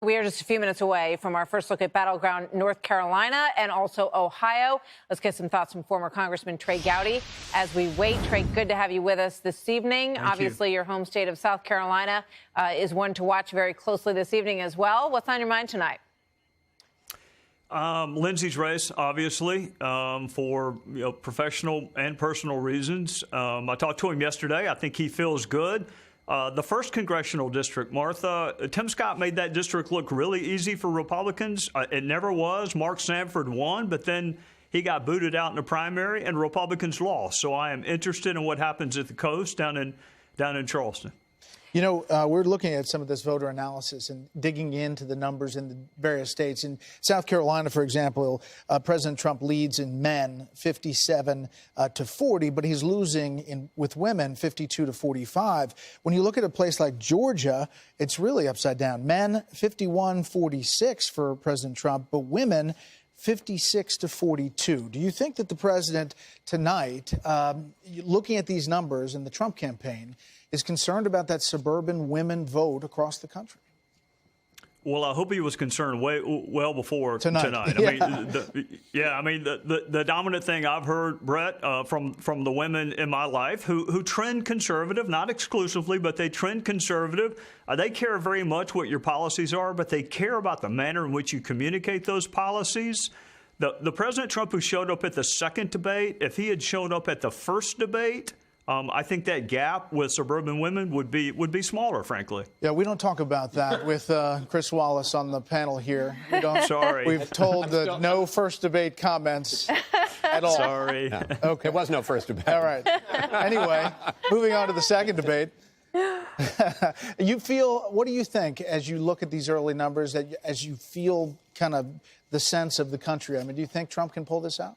We are just a few minutes away from our first look at battleground North Carolina and also Ohio. Let's get some thoughts from former Congressman Trey Gowdy as we wait. Trey, good to have you with us this evening. Obviously, your home state of South Carolina is one to watch very closely this evening as well. What's on your mind tonight? Lindsey's race, obviously, for professional and personal reasons. I talked to him yesterday. I think he feels good. The first congressional district, Martha, Tim Scott made that district look really easy for Republicans. It never was. Mark Sanford won, but then he got booted out in the primary, and Republicans lost. So I am interested in what happens at the coast down in Charleston. You know, we're looking at some of this voter analysis and digging into the numbers in the various states. In South Carolina, for example, President Trump leads in men 57 to 40, but he's losing with women 52 to 45. When you look at a place like Georgia, it's really upside down. Men 51-46 for President Trump, but women 56 to 42. Do you think that the president tonight, looking at these numbers in the Trump campaign, is concerned about that suburban women vote across the country? Well, I hope he was concerned well before tonight. Yeah. I mean, the dominant thing I've heard, Brett, from the women in my life who trend conservative, not exclusively, but they trend conservative. They care very much what your policies are, but they care about the manner in which you communicate those policies. The President Trump who showed up at the second debate, if he had shown up at the first debate, I think that gap with suburban women would be smaller, frankly. Yeah, we don't talk about that with Chris Wallace on the panel here. We don't, Sorry. We've told the no first debate comments at all. Sorry. No. Okay. There was no first debate. All right. Anyway, moving on to the second debate. What do you think as you look at these early numbers, as you feel kind of the sense of the country? I mean, do you think Trump can pull this out?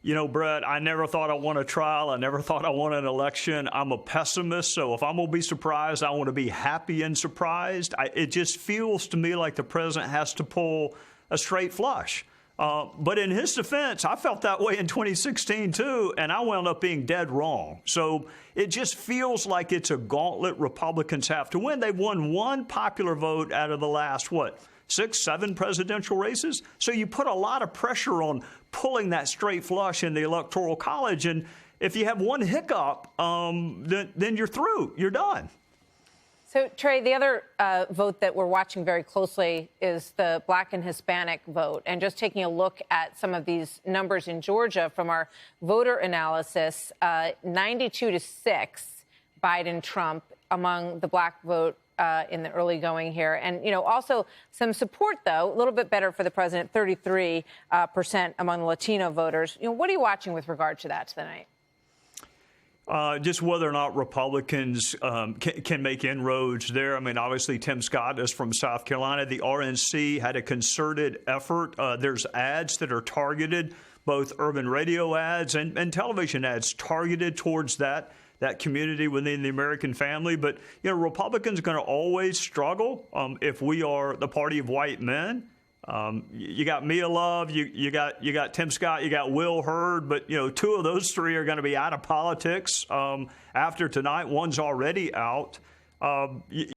You know, Brett, I never thought I won a trial. I never thought I won an election. I'm a pessimist, so if I'm going to be surprised, I want to be happy and surprised. It just feels to me like the president has to pull a straight flush. But in his defense, I felt that way in 2016, too, and I wound up being dead wrong. So it just feels like it's a gauntlet Republicans have to win. They've won one popular vote out of the last, 6, 7 presidential races. So you put a lot of pressure on pulling that straight flush in the Electoral College. And if you have one hiccup, then you're through. You're done. So, Trey, the other vote that we're watching very closely is the Black and Hispanic vote. And just taking a look at some of these numbers in Georgia from our voter analysis, 92 to 6, Biden-Trump among the Black vote in the early going here. And, also some support, though, a little bit better for the president, 33% among Latino voters. What are you watching with regard to that tonight? Just whether or not Republicans can make inroads there. I mean, obviously, Tim Scott is from South Carolina. The RNC had a concerted effort. There's ads that are targeted, both urban radio ads and television ads targeted towards that community within the American family. But, Republicans are going to always struggle if we are the party of white men. You got Mia Love, you got Tim Scott, you got Will Hurd, but, 2 of those 3 are going to be out of politics after tonight. One's already out.